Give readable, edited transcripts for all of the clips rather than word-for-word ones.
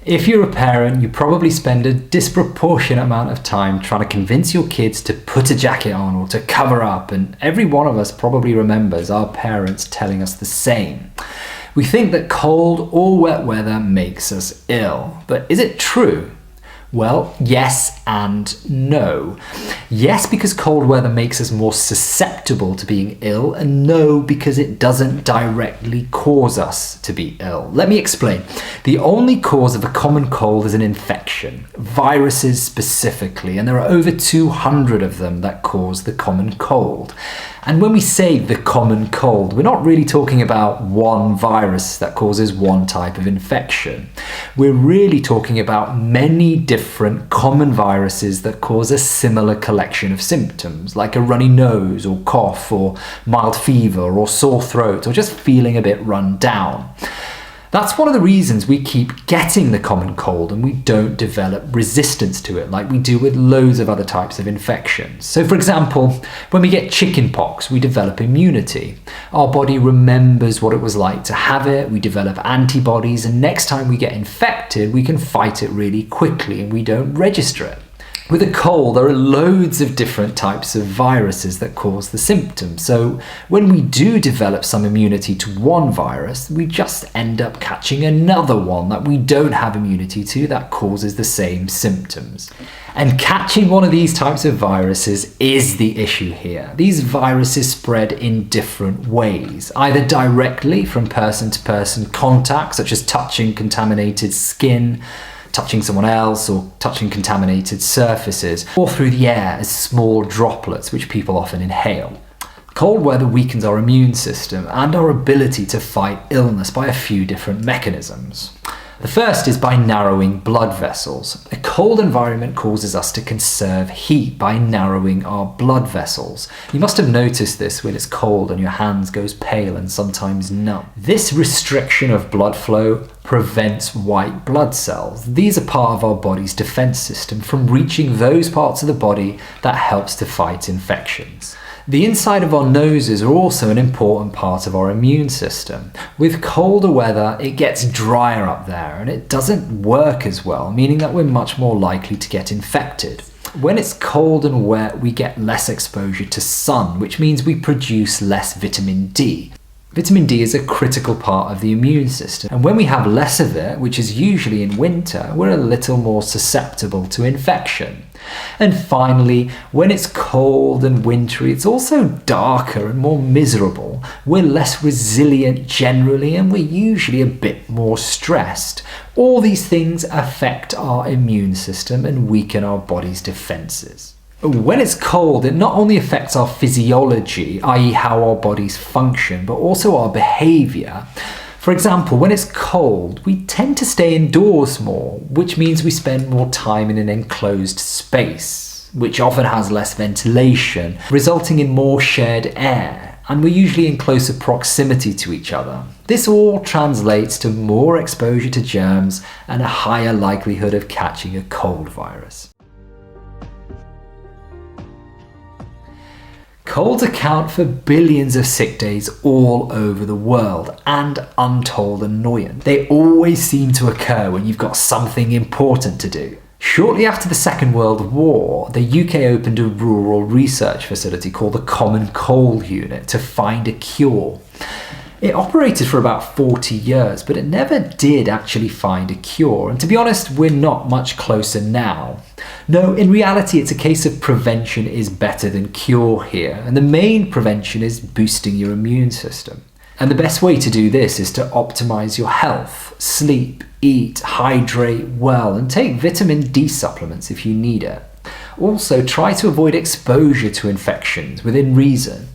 If you're a parent, you probably spend a disproportionate amount of time trying to convince your kids to put a jacket on or to cover up, and every one of us probably remembers our parents telling us the same. We think that cold or wet weather makes us ill, but is it true? Well, yes and no. Yes, because cold weather makes us more susceptible to being ill, and no, because it doesn't directly cause us to be ill. Let me explain. The only cause of a common cold is an infection, viruses specifically, and there are over 200 of them that cause the common cold. And when we say the common cold, we're not really talking about one virus that causes one type of infection. We're really talking about many different common viruses that cause a similar collection of symptoms, like a runny nose or cough or mild fever or sore throat or just feeling a bit run down. That's one of the reasons we keep getting the common cold and we don't develop resistance to it like we do with loads of other types of infections. So for example, when we get chickenpox, we develop immunity. Our body remembers what it was like to have it, we develop antibodies, and next time we get infected, we can fight it really quickly and we don't register it. With a cold, there are loads of different types of viruses that cause the symptoms. So when we do develop some immunity to one virus, we just end up catching another one that we don't have immunity to that causes the same symptoms. And catching one of these types of viruses is the issue here. These viruses spread in different ways, either directly from person-to-person contact, such as touching contaminated skin, touching someone else, or touching contaminated surfaces, or through the air as small droplets which people often inhale. Cold weather weakens our immune system and our ability to fight illness by a few different mechanisms. The first is by narrowing blood vessels. A cold environment causes us to conserve heat by narrowing our blood vessels. You must have noticed this when it's cold and your hands goes pale and sometimes numb. This restriction of blood flow prevents white blood cells. These are part of our body's defense system from reaching those parts of the body that helps to fight infections. The inside of our noses are also an important part of our immune system. With colder weather, it gets drier up there and it doesn't work as well, meaning that we're much more likely to get infected. When it's cold and wet, we get less exposure to sun, which means we produce less vitamin D. Vitamin D is a critical part of the immune system, and when we have less of it, which is usually in winter, we're a little more susceptible to infection. And finally, when it's cold and wintry, it's also darker and more miserable. We're less resilient generally, and we're usually a bit more stressed. All these things affect our immune system and weaken our body's defenses. When it's cold, it not only affects our physiology, i.e. how our bodies function, but also our behavior. For example, when it's cold, we tend to stay indoors more, which means we spend more time in an enclosed space, which often has less ventilation, resulting in more shared air, and we're usually in closer proximity to each other. This all translates to more exposure to germs and a higher likelihood of catching a cold virus. Colds account for billions of sick days all over the world and untold annoyance. They always seem to occur when you've got something important to do. Shortly after the Second World War, the UK opened a rural research facility called the Common Cold Unit to find a cure. It operated for about 40 years, but it never did actually find a cure. And to be honest, we're not much closer now. No, in reality, it's a case of prevention is better than cure here. And the main prevention is boosting your immune system. And the best way to do this is to optimize your health, sleep, eat, hydrate well, and take vitamin D supplements if you need it. Also, try to avoid exposure to infections within reason.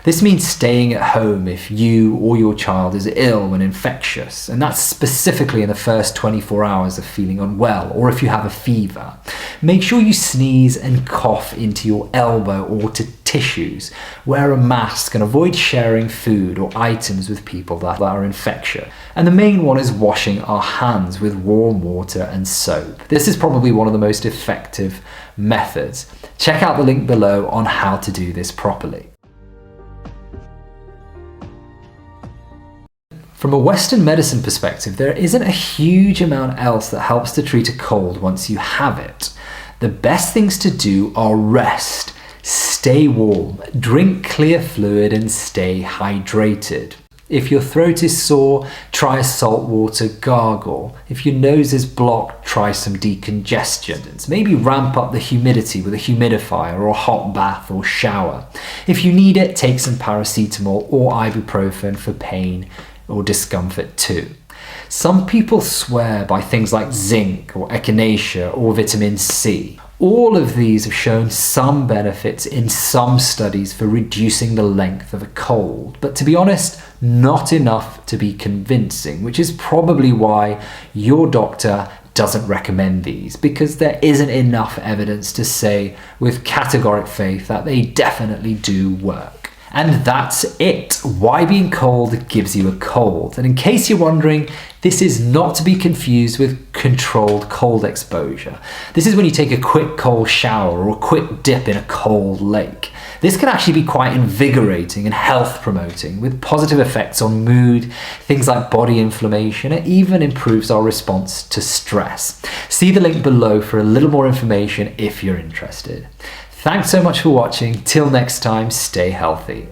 This means staying at home if you or your child is ill and infectious, and that's specifically in the first 24 hours of feeling unwell, or if you have a fever. Make sure you sneeze and cough into your elbow or to tissues. Wear a mask and avoid sharing food or items with people that are infectious. And the main one is washing our hands with warm water and soap. This is probably one of the most effective methods. Check out the link below on how to do this properly. From a Western medicine perspective, there isn't a huge amount else that helps to treat a cold once you have it. The best things to do are rest, stay warm, drink clear fluid, and stay hydrated. If your throat is sore, try a saltwater gargle. If your nose is blocked, try some decongestants. Maybe ramp up the humidity with a humidifier or a hot bath or shower. If you need it, take some paracetamol or ibuprofen for pain or discomfort too. Some people swear by things like zinc or echinacea or vitamin C. All of these have shown some benefits in some studies for reducing the length of a cold, but to be honest, not enough to be convincing, which is probably why your doctor doesn't recommend these, because there isn't enough evidence to say with categoric faith that they definitely do work. And that's it. Why being cold gives you a cold. And in case you're wondering, this is not to be confused with controlled cold exposure. This is when you take a quick cold shower or a quick dip in a cold lake. This can actually be quite invigorating and health promoting, with positive effects on mood, things like body inflammation. It even improves our response to stress. See the link below for a little more information if you're interested. Thanks so much for watching. Till next time, stay healthy.